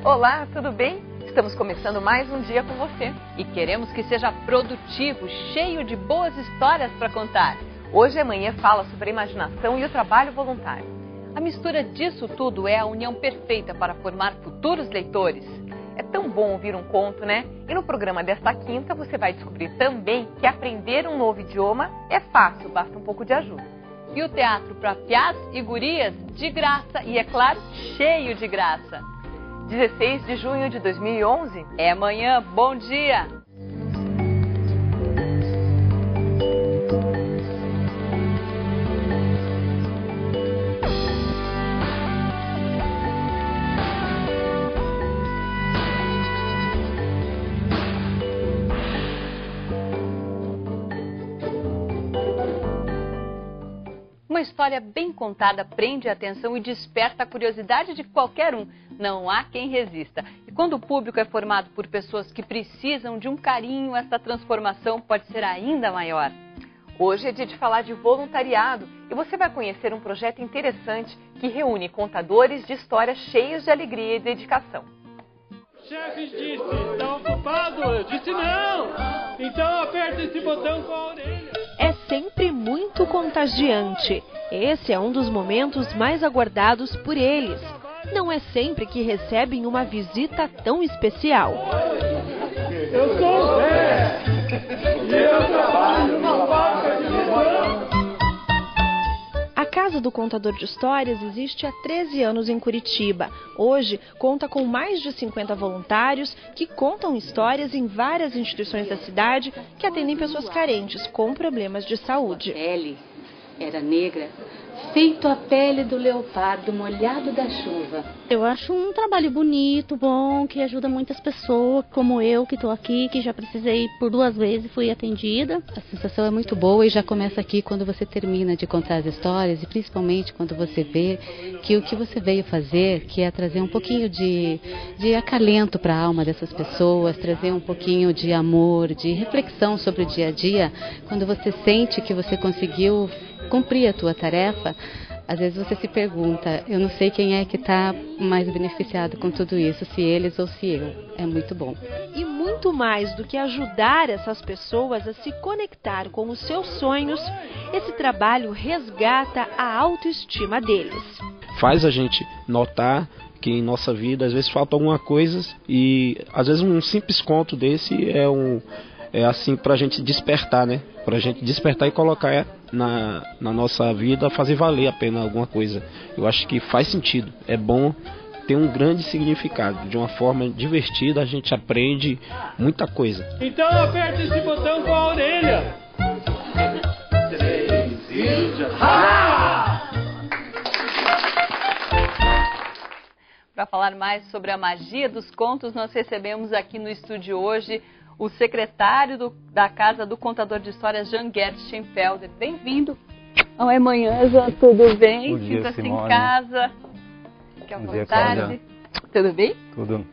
Olá, tudo bem? Estamos começando mais um dia com você. E queremos que seja produtivo, cheio de boas histórias para contar. Hoje a manhã fala sobre a imaginação e o trabalho voluntário. A mistura disso tudo é a união perfeita para formar futuros leitores. É tão bom ouvir um conto, né? E no programa desta quinta você vai descobrir também que aprender um novo idioma é fácil, basta um pouco de ajuda. E o teatro para piás e gurias de graça e, é claro, cheio de graça. 16 de junho de 2011. É amanhã. Bom dia! Uma história bem contada prende a atenção e desperta a curiosidade de qualquer um. Não há quem resista. E quando o público é formado por pessoas que precisam de um carinho, essa transformação pode ser ainda maior. Hoje é dia de falar de voluntariado e você vai conhecer um projeto interessante que reúne contadores de histórias cheias de alegria e dedicação. O chefe disse, está ocupado? Eu disse não! Então aperta esse botão com a orelha. É sempre muito contagiante. Esse é um dos momentos mais aguardados por eles. Não é sempre que recebem uma visita tão especial. Eu sou o Zé e eu trabalho na fábrica de limão. A Casa do Contador de Histórias existe há 13 anos em Curitiba. Hoje, conta com mais de 50 voluntários que contam histórias em várias instituições da cidade que atendem pessoas carentes com problemas de saúde. A pele era negra, feito a pele do leopardo molhado da chuva. Eu acho um trabalho bonito, bom, que ajuda muitas pessoas, como eu que estou aqui, que já precisei por 2 vezes e fui atendida. A sensação é muito boa e já começa aqui quando você termina de contar as histórias e principalmente quando você vê que o que você veio fazer, que é trazer um pouquinho de acalento para a alma dessas pessoas, trazer um pouquinho de amor, de reflexão sobre o dia a dia, quando você sente que você conseguiu cumprir a tua tarefa, às vezes você se pergunta, eu não sei quem é que está mais beneficiado com tudo isso, se eles ou se eu. É muito bom. E muito mais do que ajudar essas pessoas a se conectar com os seus sonhos, esse trabalho resgata a autoestima deles. Faz a gente notar que em nossa vida às vezes falta alguma coisa e às vezes um simples conto desse é assim para a gente despertar, né? Para a gente despertar e colocar na nossa vida, fazer valer a pena alguma coisa. Eu acho que faz sentido, é bom, tem um grande significado. De uma forma divertida a gente aprende muita coisa. Então aperta esse botão com a orelha. 3 e já... Para falar mais sobre a magia dos contos, nós recebemos aqui no estúdio hoje o secretário da Casa do Contador de Histórias, Jean-Gerd Schenfelder. Bem-vindo ao É Manhã, Jean, tudo bem? Bom dia, Sinta-se Simone. em casa. Fique à vontade. Tudo bem? Tudo.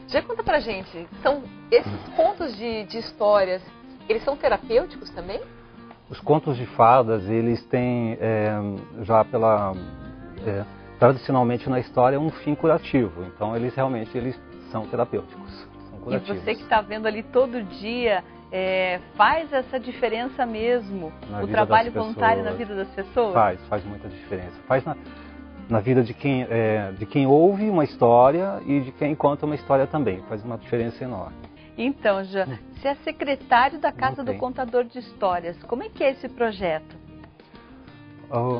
Já conta pra gente, são esses contos de histórias, eles são terapêuticos também? Os contos de fadas, eles têm tradicionalmente na história um fim curativo. Então eles realmente são terapêuticos. E você que está vendo ali todo dia, faz essa diferença mesmo? O trabalho voluntário na vida das pessoas? Faz muita diferença. Faz na vida de quem ouve uma história e de quem conta uma história também. Faz uma diferença enorme. Então, Jean, você é secretário da Casa do Contador de Histórias. Como é que é esse projeto?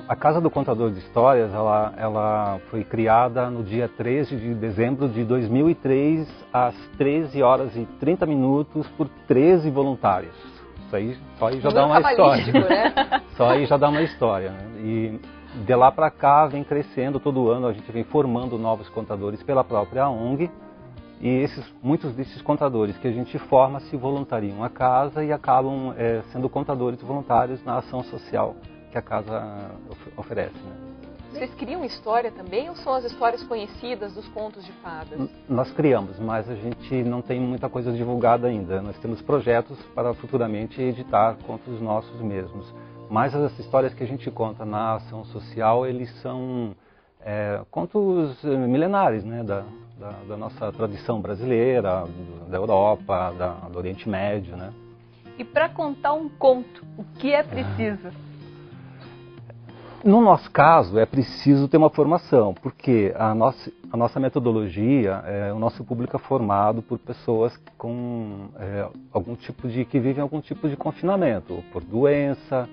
A Casa do Contador de Histórias, ela foi criada no dia 13 de dezembro de 2003, às 13 horas e 30 minutos, por 13 voluntários. Isso aí, só aí já dá uma história. Né? Só aí já dá uma história. Né? E de lá para cá vem crescendo, todo ano a gente vem formando novos contadores pela própria ONG. E muitos desses contadores que a gente forma se voluntariam à casa e acabam sendo contadores voluntários na ação social que a casa oferece. Né? Vocês criam história também ou são as histórias conhecidas dos contos de fadas? Nós criamos, mas a gente não tem muita coisa divulgada ainda. Nós temos projetos para futuramente editar contos nossos mesmos. Mas as histórias que a gente conta na ação social, eles são contos milenares, né, da nossa tradição brasileira, da Europa, do Oriente Médio, né? E para contar um conto, o que é preciso? No nosso caso, é preciso ter uma formação, porque a nossa metodologia, o nosso público é formado por pessoas com que vivem algum tipo de confinamento, ou por doença,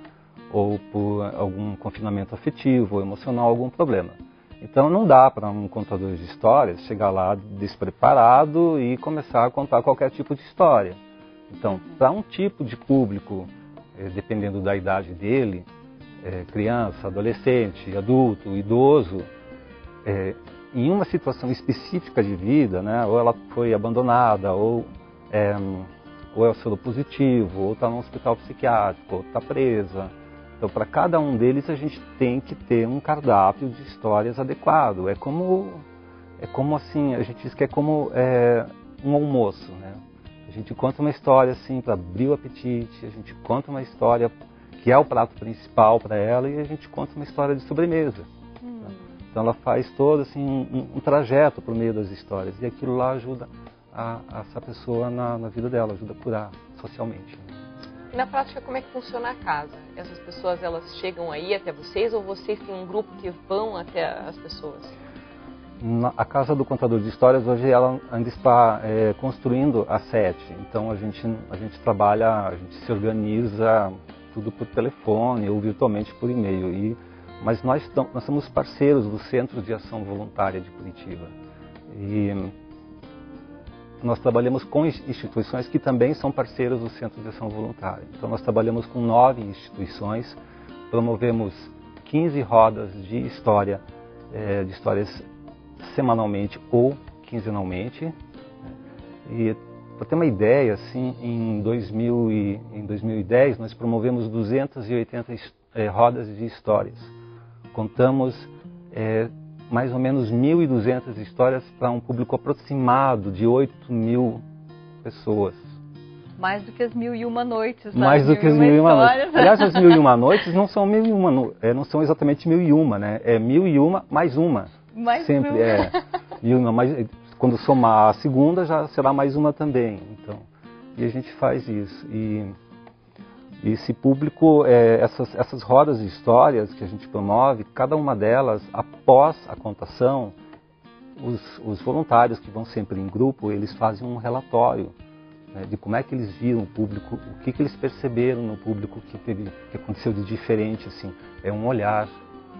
ou por algum confinamento afetivo ou emocional, algum problema. Então não dá para um contador de histórias chegar lá despreparado e começar a contar qualquer tipo de história. Então, para um tipo de público, dependendo da idade dele, criança, adolescente, adulto, idoso, em uma situação específica de vida, né, ou ela foi abandonada, ou é soropositivo, ou está no hospital psiquiátrico, ou está presa. Então, para cada um deles, a gente tem que ter um cardápio de histórias adequado. É como assim, a gente diz que é como um almoço, né? A gente conta uma história assim para abrir o apetite, a gente conta uma história que é o prato principal para ela e a gente conta uma história de sobremesa. Né? Então, ela faz todo assim um trajeto por meio das histórias e aquilo lá ajuda essa pessoa na vida dela, ajuda a curar socialmente. E na prática, como é que funciona a casa? Essas pessoas, elas chegam aí até vocês ou vocês têm um grupo que vão até as pessoas? A Casa do Contador de Histórias, hoje, ela ainda está construindo a sede. Então, a gente trabalha, a gente se organiza tudo por telefone ou virtualmente por e-mail. Mas nós somos parceiros do Centro de Ação Voluntária de Curitiba. E nós trabalhamos com instituições que também são parceiras do Centro de Ação Voluntária. Então, nós trabalhamos com 9 instituições, promovemos 15 rodas de histórias semanalmente ou quinzenalmente. E, para ter uma ideia, assim, em 2010, nós promovemos 280 rodas de histórias. Contamos mais ou menos 1.200 histórias para um público aproximado de 8.000 pessoas. Mais do que as 1.001 noites. Mais do que as 1.001 noites. Aliás, as 1.001 noites não são 1.001, não são exatamente 1.001, né? É 1.001 mais uma. Mais sempre uma. 1.001, mas quando somar a segunda já será mais uma também. Então, e a gente faz isso. E esse público, essas rodas de histórias que a gente promove, cada uma delas, após a contação, os voluntários que vão sempre em grupo, eles fazem um relatório, né, de como é que eles viram o público, o que eles perceberam no público que aconteceu de diferente, assim, é um olhar,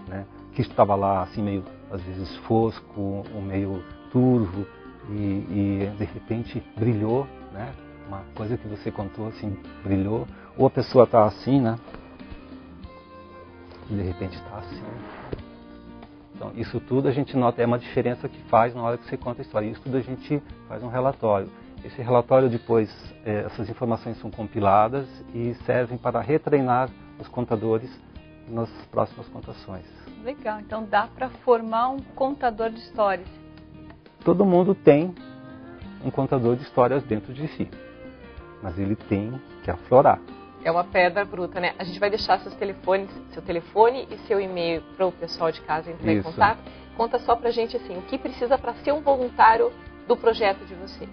né, que estava lá, assim, meio, às vezes, fosco, ou meio turvo, e de repente brilhou, né? Uma coisa que você contou, assim, brilhou. Ou a pessoa está assim, né? E de repente está assim. Então, isso tudo a gente nota, é uma diferença que faz na hora que você conta a história. Isso tudo a gente faz um relatório. Esse relatório depois, essas informações são compiladas e servem para retreinar os contadores nas próximas contações. Legal, então dá para formar um contador de histórias. Todo mundo tem um contador de histórias dentro de si, mas ele tem que aflorar. É uma pedra bruta, né? A gente vai deixar seu telefone e seu e-mail para o pessoal de casa entrar em contato. Conta só pra gente assim, o que precisa para ser um voluntário do projeto de vocês?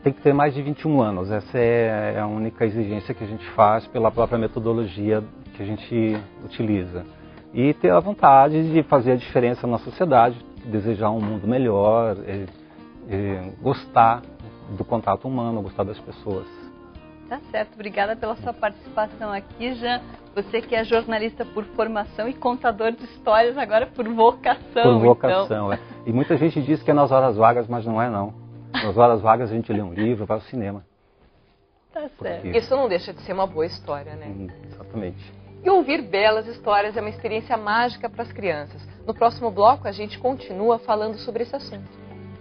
Tem que ter mais de 21 anos. Essa é a única exigência que a gente faz pela própria metodologia que a gente utiliza. E ter a vontade de fazer a diferença na sociedade, desejar um mundo melhor, gostar do contato humano, gostar das pessoas. Tá certo, obrigada pela sua participação aqui, Jean. Você que é jornalista por formação e contador de histórias agora por vocação. Por vocação, então. E muita gente diz que é nas horas vagas, mas não é não. Nas horas vagas a gente lê um livro, vai ao cinema. Tá certo. Isso não deixa de ser uma boa história, né? Exatamente. E ouvir belas histórias é uma experiência mágica para as crianças. No próximo bloco a gente continua falando sobre esse assunto.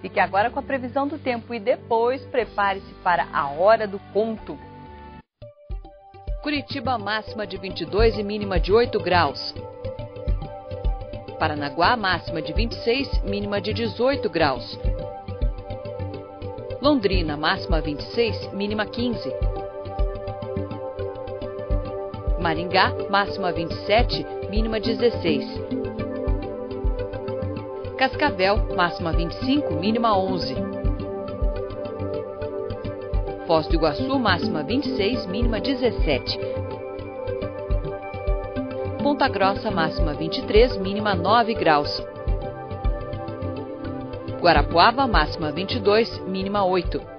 Fique agora com a previsão do tempo e depois prepare-se para a hora do conto. Curitiba, máxima de 22 e mínima de 8 graus. Paranaguá, máxima de 26, mínima de 18 graus. Londrina, máxima 26, mínima 15. Maringá, máxima 27, mínima 16. Cascavel, máxima 25, mínima 11. Foz do Iguaçu, máxima 26, mínima 17. Ponta Grossa, máxima 23, mínima 9 graus. Guarapuava, máxima 22, mínima 8.